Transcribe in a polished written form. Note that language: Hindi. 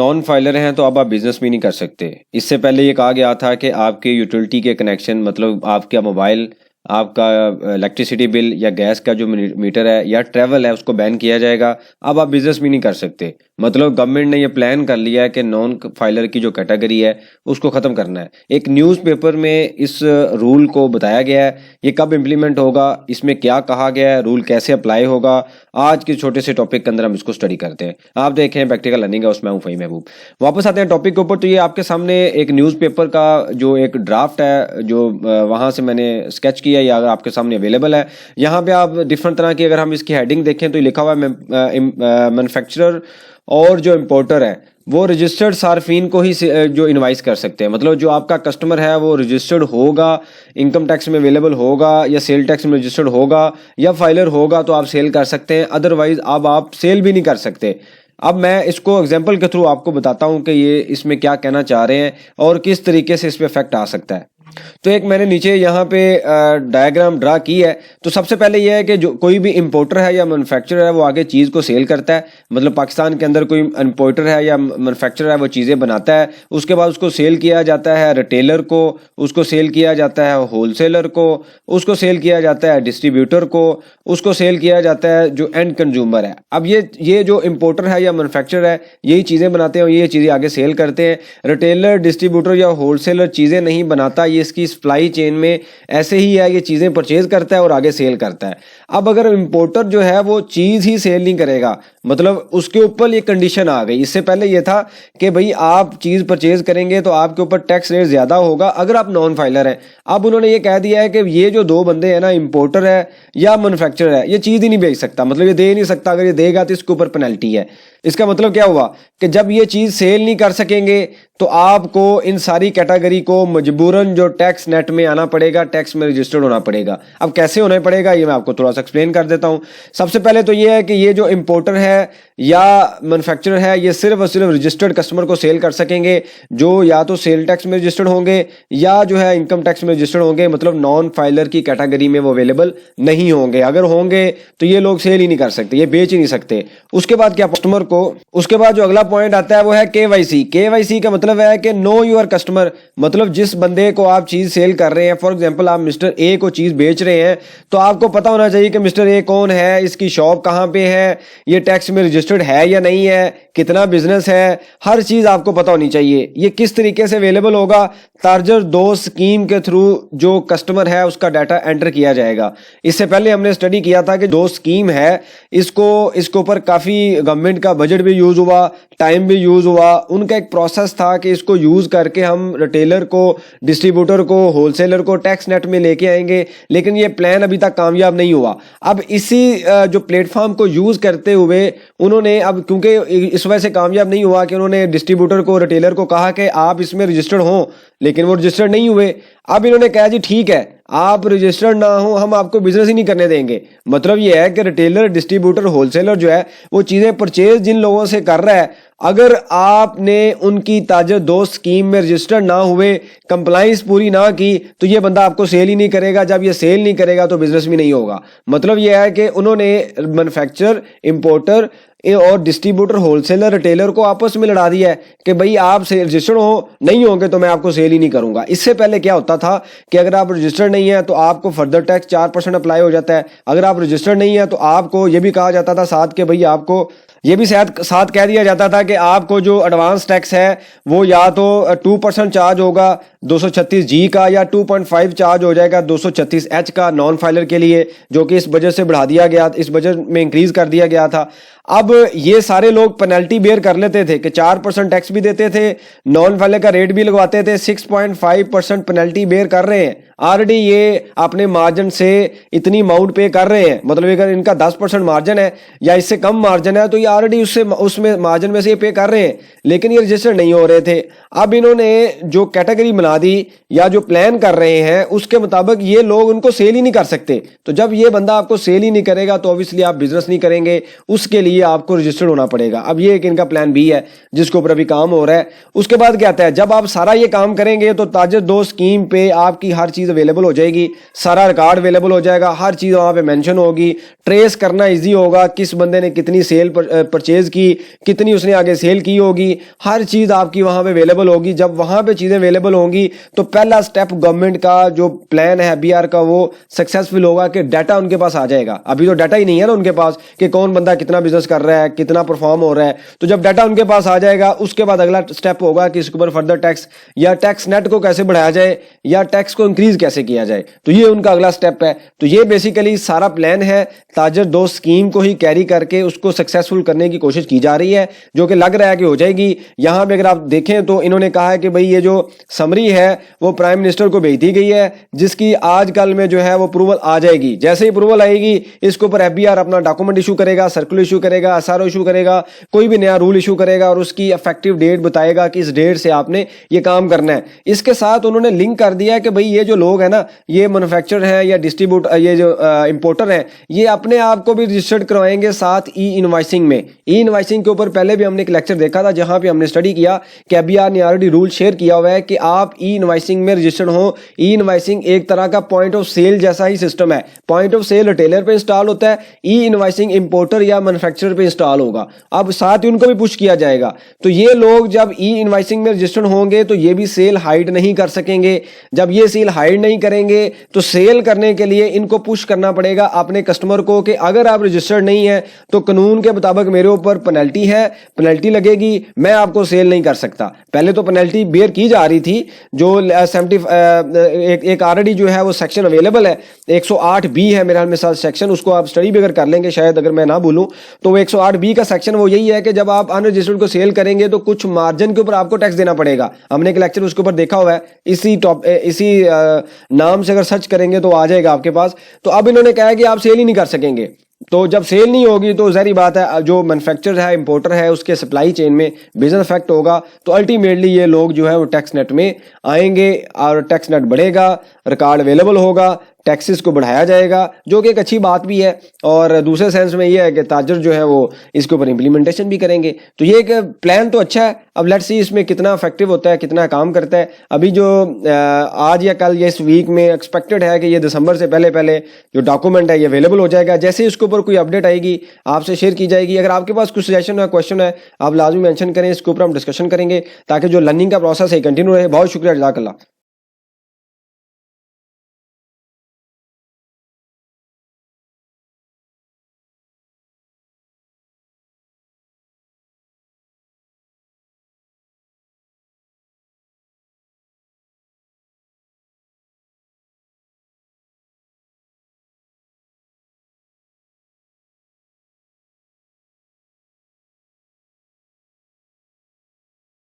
नॉन फाइलर हैं तो अब आप बिजनेस भी नहीं कर सकते। इससे पहले ये कहा गया था कि आपके यूटिलिटी के कनेक्शन, मतलब आपका मोबाइल, आपका इलेक्ट्रिसिटी बिल या गैस का जो मीटर है या ट्रैवल है उसको बैन किया जाएगा। अब आप बिजनेस भी नहीं कर सकते। मतलब गवर्नमेंट ने ये प्लान कर लिया है कि नॉन फाइलर की जो कैटेगरी है उसको ख़त्म करना है। एक न्यूज़पेपर में इस रूल को बताया गया है। ये कब इम्प्लीमेंट होगा, इसमें क्या कहा गया है, रूल कैसे अप्लाई होगा, आज के छोटे से टॉपिक के अंदर हम इसको स्टडी करते हैं। आप देखें प्रैक्टिकल लर्निंग है, उसमें हूँ फ़हीम महबूब। वापस आते हैं टॉपिक के ऊपर। तो ये आपके सामने एक न्यूज़पेपर का जो एक ड्राफ्ट है जो वहाँ से मैंने स्केच किया, या अगर आपके सामने अवेलेबल है। यहाँ पे आप डिफरेंट तरह की, अगर हम इसकी हेडिंग देखें तो लिखा हुआ है मैन्युफैक्चरर और जो इम्पोर्टर है वो रजिस्टर्ड सार्फिन को ही जो इनवाइस कर सकते हैं। मतलब जो आपका कस्टमर है वो रजिस्टर्ड होगा, इनकम टैक्स में अवेलेबल होगा, या सेल टैक्स में रजिस्टर्ड होगा, या फाइलर होगा तो आप सेल कर सकते हैं। अदरवाइज अब आप सेल भी नहीं कर सकते। अब मैं इसको एग्जांपल के थ्रू आपको बताता हूं कि ये इसमें क्या कहना चाह रहे हैं और किस तरीके से इस पर इफेक्ट आ सकता है। तो एक मैंने नीचे यहाँ पे डायग्राम ड्रा की है। तो सबसे पहले यह है कि जो कोई भी इंपोर्टर है या मैन्युफैक्चरर है वो आगे चीज़ को सेल करता है। मतलब पाकिस्तान के अंदर कोई इंपोर्टर है या मैन्युफैक्चरर है वो चीज़ें बनाता है, उसके बाद उसको सेल किया जाता है रिटेलर को, उसको सेल किया जाता है होलसेलर को, उसको सेल किया जाता है डिस्ट्रीब्यूटर को, उसको सेल किया जाता है जो एंड कंज्यूमर है। अब ये जो इंपोर्टर है या मैन्युफैक्चरर है यही चीज़ें बनाते हैं और ये चीज़ें आगे सेल करते हैं। रिटेलर, डिस्ट्रीब्यूटर या होलसेलर चीज़ें नहीं बनाता, ये इसकी सप्लाई चेन में ऐसे ही है, ये चीज़ें परचेज करता है और आगे सेल करता है। अब अगर इंपोर्टर जो है वो चीज़ ही सेल नहीं करेगा, मतलब उसके ऊपर ये कंडीशन आ गई। इससे पहले ये था कि भाई आप चीज़ परचेज करेंगे तो आपके ऊपर टैक्स रेट ज़्यादा होगा अगर आप नॉन फाइलर हैं। अब उन्होंने ये कह दिया है कि ये जो दो बंदे हैं ना, इंपोर्टर है या मैन्युफैक्चरर है, ये चीज़ ही नहीं बेच सकता, मतलब ये दे नहीं सकता। अगर ये देगा तो इसके ऊपर पेनल्टी है। इसका मतलब क्या हुआ कि जब ये चीज़ सेल नहीं कर सकेंगे तो आपको इन सारी कैटेगरी को मजबूरन जो टैक्स नेट में आना पड़ेगा, टैक्स में रजिस्टर्ड होना पड़ेगा। अब कैसे होना पड़ेगा ये मैं आपको थोड़ा सा एक्सप्लेन कर देता हूँ। सबसे पहले तो ये है कि ये जो इंपोर्टर है या मैन्युफैक्चरर है ये सिर्फ और सिर्फ रजिस्टर्ड कस्टमर को सेल कर सकेंगे जो या तो सेल टैक्स में रजिस्टर्ड होंगे या जो है इनकम टैक्स में रजिस्टर्ड होंगे। मतलब नॉन फाइलर की कैटेगरी में वो अवेलेबल नहीं होंगे। अगर होंगे तो ये लोग सेल ही नहीं कर सकते, ये बेच ही नहीं सकते। उसके बाद क्या कस्टमर को, उसके बाद जो अगला पॉइंट आता है वो है केवाईसी। केवाईसी का मतलब है कि नो योर कस्टमर, मतलब जिस बंदे को आप चीज सेल कर रहे हैं, फॉर एग्जांपल आप मिस्टर ए को चीज बेच रहे हैं तो आपको पता होना चाहिए कि मिस्टर ए कौन है, इसकी शॉप कहाँ पे है, ये टैक्स में रजिस्टर्ड है या नहीं है, कितना बिजनेस है, हर चीज आपको पता होनी चाहिए। ये किस तरीके से अवेलेबल होगा, तार्जर दो स्कीम के थ्रू जो कस्टमर है उसका डाटा एंटर किया जाएगा। इससे पहले हमने स्टडी किया था कि दो स्कीम है, इसके ऊपर काफी गवर्नमेंट का बजट भी यूज हुआ, टाइम भी यूज हुआ। उनका एक प्रोसेस था कि इसको यूज करके हम रिटेलर को, डिस्ट्रीब्यूटर को, होलसेलर को टैक्स नेट में लेके आएंगे, लेकिन ये प्लान अभी तक कामयाब नहीं हुआ। अब इसी जो प्लेटफॉर्म को यूज करते हुए उन्होंने, अब क्योंकि इस वजह से कामयाब नहीं हुआ कि उन्होंने डिस्ट्रीब्यूटर को, रिटेलर को कहा कि आप इसमें रजिस्टर्ड हो, लेकिन वो रजिस्टर्ड नहीं हुए। अब इन्होंने कहा जी ठीक है आप रजिस्टर्ड ना हो, हम आपको बिजनेस ही नहीं करने देंगे। मतलब ये है कि रिटेलर, डिस्ट्रीब्यूटर, होलसेलर जो है वो चीजें परचेज जिन लोगों से कर रहा है, अगर आपने उनकी ताजर दो स्कीम में रजिस्टर्ड ना हुए, कंप्लाइंस पूरी ना की, तो ये बंदा आपको सेल ही नहीं करेगा। जब ये सेल नहीं करेगा तो बिजनेस भी नहीं होगा। मतलब ये है कि उन्होंने मैन्युफैक्चरर, इंपोर्टर और डिस्ट्रीब्यूटर, होलसेलर, रिटेलर को आपस में लड़ा दिया है कि भाई आप सेल रजिस्टर्ड हो, नहीं होंगे तो मैं आपको सेल ही नहीं करूंगा। इससे पहले क्या होता था कि अगर आप रजिस्टर्ड नहीं है तो आपको फर्दर टैक्स 4% अप्लाई हो जाता है। अगर आप रजिस्टर्ड नहीं है तो आपको ये भी कहा जाता था साथ के भाई आपको ये भी साथ कह दिया जाता था कि आपको जो एडवांस टैक्स है वो या तो 2% चार्ज होगा 236G का, या 2.5 चार्ज हो जाएगा 236H का नॉन फाइलर के लिए, जो कि इस बजट से बढ़ा दिया गया, इस बजट में इंक्रीज कर दिया गया था। अब ये सारे लोग पेनल्टी बेयर कर लेते थे कि 4% टैक्स भी देते थे, नॉन फाइलर का रेट भी लगवाते थे, 6.5% पेनल्टी बेयर कर रहे हैं। ऑलरेडी ये अपने मार्जिन से इतनी अमाउंट पे कर रहे हैं। मतलब अगर इनका 10% मार्जिन है या इससे कम मार्जिन है तो ये ऑलरेडी उसमें मार्जिन में से ये पे कर रहे हैं, लेकिन ये रजिस्टर नहीं हो रहे थे। अब इन्होंने जो कैटेगरी बना दी या जो प्लान कर रहे हैं उसके मुताबिक ये लोग उनको सेल ही नहीं कर सकते। तो जब ये बंदा आपको सेल ही नहीं करेगा तो ऑब्वियसली आप बिजनेस नहीं करेंगे। उसके लिए आपको रजिस्टर्ड होना पड़ेगा। अब ये एक इनका प्लान बी है जिसके ऊपर अभी काम हो रहा है। उसके बाद क्या आता है, जब आप सारा ये काम करेंगे तो ताजर दोस्त स्कीम पे आपकी हर चीज़ अवेलेबल हो जाएगी, सारा रिकॉर्ड अवेलेबल हो जाएगा, हर चीज़ वहाँ पे मेंशन होगी, ट्रेस करना इजी होगा, किस बंदे ने कितनी सेल परचेज की, कितनी उसने आगे सेल की होगी, हर चीज़ आपकी वहाँ पे अवेलेबल होगी। जब वहाँ पे चीज़ें अवेलेबल होंगी तो पहला स्टेप गवर्नमेंट का जो प्लान है BR का वो सक्सेसफुल होगा कि डाटा उनके पास आ जाएगा। अभी तो डाटा ही नहीं है ना उनके पास कि कौन बंदा कितना बिजनेस कर रहा है, कितना परफॉर्म हो रहा है। तो जब डाटा उनके पास आ जाएगा उसके बाद अगला स्टेप होगा कि इसके ऊपर फर्दर टैक्स या टैक्स नेट को कैसे बढ़ाया जाए या टैक्स को इंक्रीज कैसे किया जाए। तो ये उनका अगला स्टेप है। तो ये बेसिकली सारा प्लान है, ताजर दोस्त स्कीम को ही कैरी करके उसको सक्सेसफुल करने की कोशिश की जा रही है, जो कि लग रहा है कि हो जाएगी। यहाँ पे अगर आप देखें तो इन्होंने कहा है कि भाई ये जो समरी है वो प्राइम मिनिस्टर को भेज दी गई है, जिसकी आजकल में जो है वो अप्रूवल आ जाएगी। जैसे ही अप्रूवल आएगी इसके ऊपर FBR अपना डॉक्यूमेंट इशू करेगा, सर्कुलर इशू करेगा, SRO इशू करेगा, कोई भी नया रूल इशू करेगा और उसकी इफेक्टिव डेट बताएगा कि इस डेट से आपने ये काम करना है। इसके साथ उन्होंने लिंक कर दिया है कि भाई ये जो लोग हैं ना, ये मैन्युफैक्चरर हैं या डिस्ट्रीब्यूटर, ये जो इंपोर्टर हैं, ये अपने आप को भी रजिस्टर्ड करवाएंगे साथ ई-इनवॉइसिंग में। ई-इनवॉइसिंग के ऊपर पहले भी हमने एक लेक्चर देखा था जहां पे हमने स्टडी किया कि FBR ने ऑलरेडी रूल शेयर किया हुआ है कि आप ई-इनवॉइसिंग में रजिस्टर्ड हो। ई-इनवॉइसिंग एक तरह का पॉइंट ऑफ सेल जैसा ही सिस्टम है। पॉइंट ऑफ सेल रिटेलर पे इंस्टॉल होता है, ई-इनवॉइसिंग इंपोर्टर या मैन्युफैक्चरर पे इंस्टॉल होगा। अब साथ ही उनको भी पुश किया जाएगा। तो ये लोग जब ई-इनवॉइसिंग में रजिस्टर्ड होंगे तो ये भी सेल हाइड नहीं कर सकेंगे। जब ये सेल हाइड नहीं करेंगे तो सेल करने के लिए इनको पुश करना पड़ेगा अपने कस्टमर को कि अगर आप रजिस्टर्ड नहीं है तो कानून के मुताबिक मेरे ऊपर पेनल्टी है, पेनल्टी लगेगी, मैं आपको सेल नहीं कर सकता। पहले तो पेनल्टी बेयर की जा रही थी, जो 70 एक ऑलरेडी जो है वो सेक्शन अवेलेबल है, 108B है मेरे ख्याल में सेक्शन, उसको आप स्टडी भी अगर कर लेंगे शायद अगर मैं ना भूलूं तो 108B का सेक्शन वो यही है कि जब आप अनरजिस्टर्ड को सेल करेंगे तो कुछ मार्जिन के ऊपर आपको टैक्स देना पड़ेगा। हमने एक लेक्चर उसके ऊपर देखा हुआ है, इसी नाम से अगर सर्च करेंगे तो आ जाएगा आपके पास। तो अब इन्होंने कहा है कि आप सेल ही नहीं कर सकेंगे। तो जब सेल नहीं होगी तो ज़ाहिर बात है जो मैन्युफैक्चरर है, इंपोर्टर है, उसके सप्लाई चेन में बिजनेस इफेक्ट होगा। तो अल्टीमेटली ये लोग जो है वो टैक्स नेट में आएंगे और टैक्स नेट बढ़ेगा, रिकॉर्ड अवेलेबल होगा, टैक्सेस को बढ़ाया जाएगा, जो कि एक अच्छी बात भी है। और दूसरे सेंस में ये है कि ताजर जो है वो इसके ऊपर इम्प्लीमेंटेशन भी करेंगे। तो ये एक प्लान तो अच्छा है। अब लेट्स सी इसमें कितना इफेक्टिव होता है, कितना काम करता है। अभी जो आज या कल या इस वीक में एक्सपेक्टेड है कि ये दिसंबर से पहले पहले जो डॉक्यूमेंट है ये अवेलेबल हो जाएगा। जैसे इसके ऊपर कोई अपडेट आएगी आपसे शेयर की जाएगी। अगर आपके पास कुछ सजेशन है, क्वेश्चन है, आप लाजमी मेंशन करें, इसके ऊपर हम डिस्कशन करेंगे ताकि जो लर्निंग का प्रोसेस है कंटिन्यू रहे। बहुत शुक्रिया, जज़ाकल्लाह।